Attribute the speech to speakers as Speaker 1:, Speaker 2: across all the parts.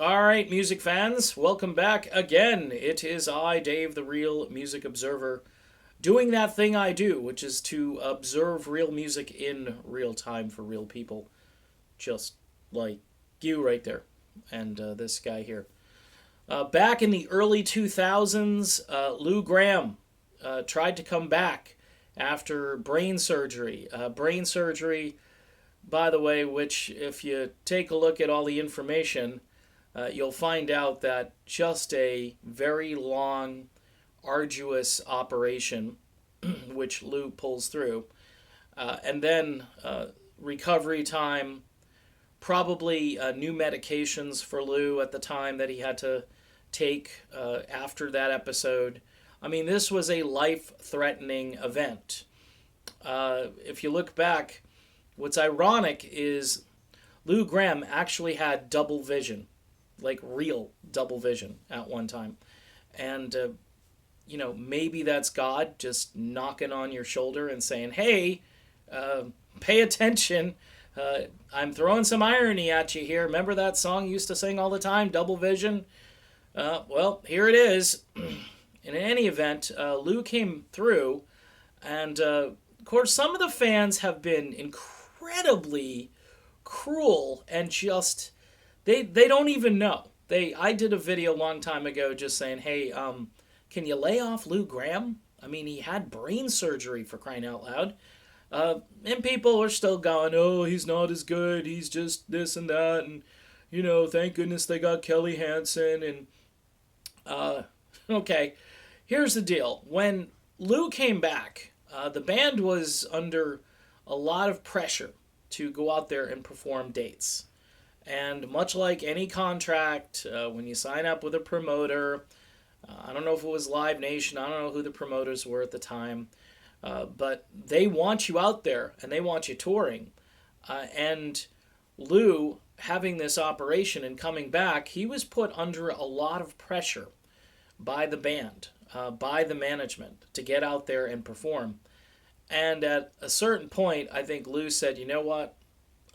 Speaker 1: All right, music fans, welcome back again. It is I, Dave, the Real Music Observer, doing that thing I do, which is to observe real music in real time for real people, just like you right there, and this guy here. Back in the early 2000s, Lou Gramm tried to come back after brain surgery. Brain surgery, by the way, which, if you take a look at all the information, you'll find out that just a very long, arduous operation, which Lou pulls through, and then recovery time, probably new medications for Lou at the time that he had to take after that episode. I mean, this was a life threatening event. If you look back, what's ironic is Lou Gramm actually had double vision, like real double vision at one time. And, maybe that's God just knocking on your shoulder and saying, hey, pay attention. I'm throwing some irony at you here. Remember that song you used to sing all the time, Double Vision? Well, here it is. In any event, Lou came through, and of course, some of the fans have been incredibly cruel and just they don't even know. I did a video a long time ago just saying, hey, can you lay off Lou Gramm? I mean, he had brain surgery, for crying out loud. And people are still going, oh, he's not as good. He's just this and that. And, thank goodness they got Kelly Hansen. And, okay, here's the deal. When Lou came back, the band was under a lot of pressure to go out there and perform dates. And much like any contract, when you sign up with a promoter, I don't know if it was Live Nation, I don't know who the promoters were at the time, but they want you out there and they want you touring. And Lou, having this operation and coming back, he was put under a lot of pressure by the band, by the management, to get out there and perform. And at a certain point, I think Lou said, you know what,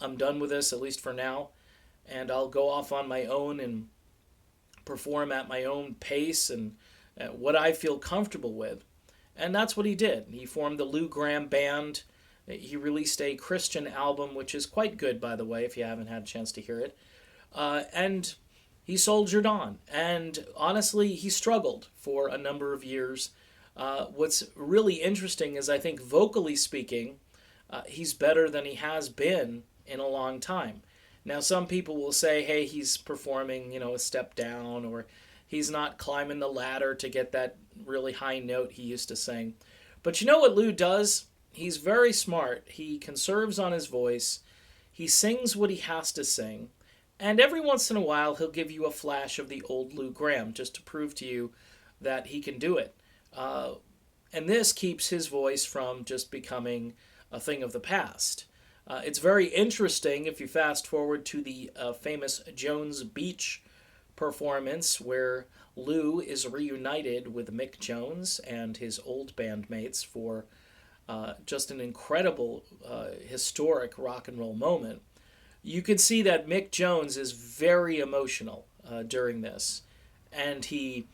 Speaker 1: I'm done with this, at least for now, and I'll go off on my own and perform at my own pace and what I feel comfortable with. And that's what he did. He formed the Lou Gramm Band. He released a Christian album, which is quite good, by the way, if you haven't had a chance to hear it. And he soldiered on. And honestly, he struggled for a number of years. What's really interesting is I think vocally speaking, he's better than he has been in a long time. Now, some people will say, hey, he's performing, a step down, or he's not climbing the ladder to get that really high note he used to sing. But you know what Lou does? He's very smart. He conserves on his voice. He sings what he has to sing. And every once in a while, he'll give you a flash of the old Lou Gramm just to prove to you that he can do it. And this keeps his voice from just becoming a thing of the past. It's very interesting if you fast forward to the famous Jones Beach performance where Lou is reunited with Mick Jones and his old bandmates for just an incredible, historic rock and roll moment. You can see that Mick Jones is very emotional during this, and he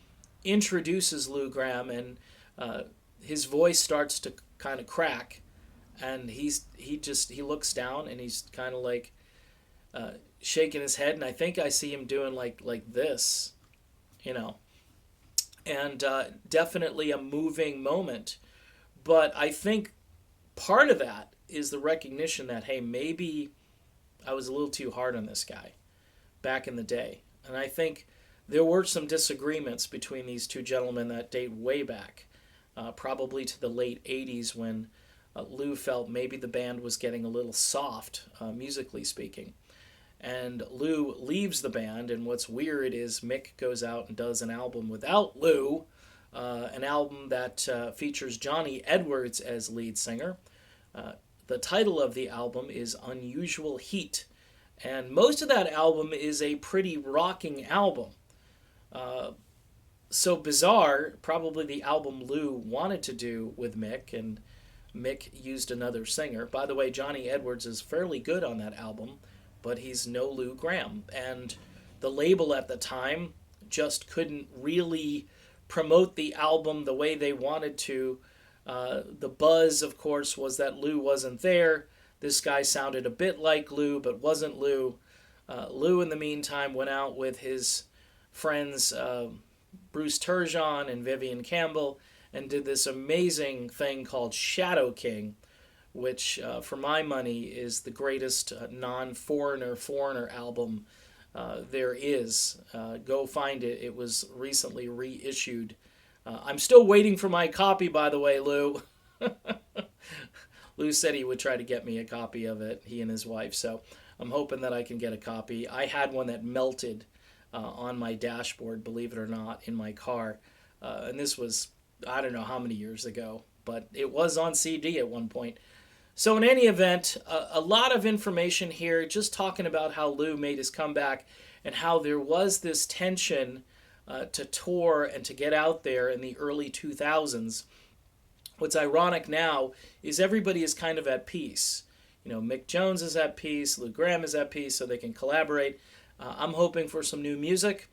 Speaker 1: introduces Lou Gramm, and his voice starts to kind of crack, and he looks down and he's kind of like shaking his head, and I think I see him doing like this, and definitely a moving moment. But I think part of that is the recognition that, hey, maybe I was a little too hard on this guy back in the day. And I think there were some disagreements between these two gentlemen that date way back, probably to the late 80s, when Lou felt maybe the band was getting a little soft, musically speaking. And Lou leaves the band, and what's weird is Mick goes out and does an album without Lou, an album that features Johnny Edwards as lead singer. The title of the album is Unusual Heat, and most of that album is a pretty rocking album. So bizarre, probably the album Lou wanted to do with Mick, and Mick used another singer. By the way, Johnny Edwards is fairly good on that album, but he's no Lou Gramm. And the label at the time just couldn't really promote the album the way they wanted to. The buzz, of course, was that Lou wasn't there. This guy sounded a bit like Lou, but wasn't Lou. Lou, in the meantime, went out with his friends Bruce Turgeon and Vivian Campbell and did this amazing thing called Shadow King, which, for my money, is the greatest foreigner album there is. Go find it. It was recently reissued. I'm still waiting for my copy, by the way, Lou. Lou said he would try to get me a copy of it, he and his wife, so I'm hoping that I can get a copy. I had one that melted on my dashboard, believe it or not, in my car. And this was, I don't know how many years ago, but it was on CD at one point. So in any event, a lot of information here, just talking about how Lou made his comeback and how there was this tension to tour and to get out there in the early 2000s. What's ironic now is everybody is kind of at peace. You know, Mick Jones is at peace, Lou Gramm is at peace, so they can collaborate. I'm hoping for some new music.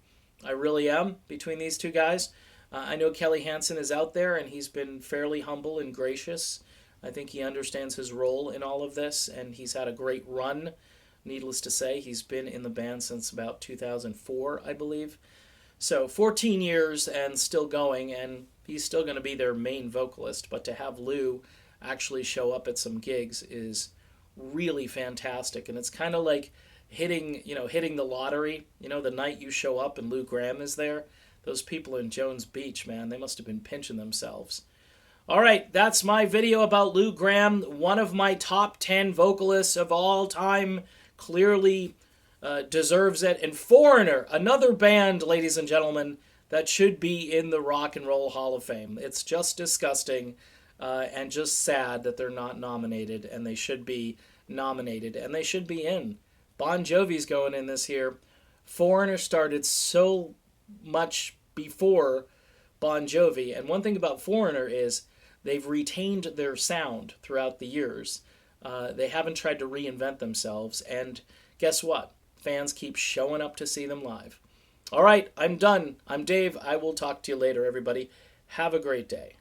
Speaker 1: I really am, between these two guys. I know Kelly Hansen is out there, and he's been fairly humble and gracious. I think he understands his role in all of this, and he's had a great run. Needless to say, he's been in the band since about 2004, I believe. So 14 years and still going, and he's still going to be their main vocalist. But to have Lou actually show up at some gigs is really fantastic, and it's kind of like hitting the lottery. You know, the night you show up and Lou Gramm is there. Those people in Jones Beach, man, they must have been pinching themselves. All right, that's my video about Lou Gramm, one of my top 10 vocalists of all time. Clearly deserves it. And Foreigner, another band, ladies and gentlemen, that should be in the Rock and Roll Hall of Fame. It's just disgusting and just sad that they're not nominated, and they should be nominated, and they should be in. Bon Jovi's going in this year. Foreigner started so much before Bon Jovi, and one thing about Foreigner is they've retained their sound throughout the years. They haven't tried to reinvent themselves, and guess what? Fans keep showing up to see them live. All right, I'm done. I'm Dave. I will talk to you later, everybody. Have a great day.